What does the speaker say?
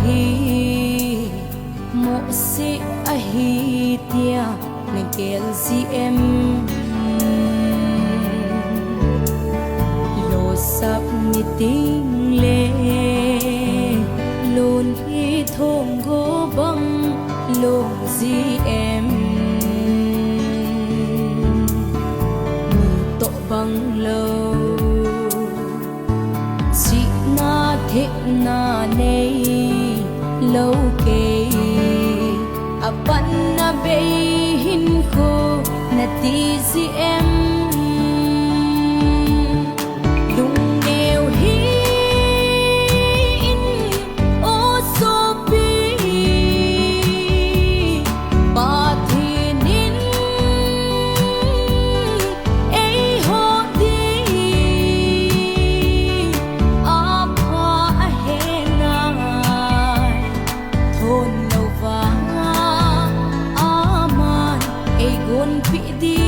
hi mo si a hi tia ne kel si em lo sap ni ting le lon hi thong go bang lo si em to bang lo si na the na nei lo ke apan na be hin ko na ti si em lung neo hi in o so pi pa thi nin ei ho di a pa a he na thon lo va aman ei gon pi di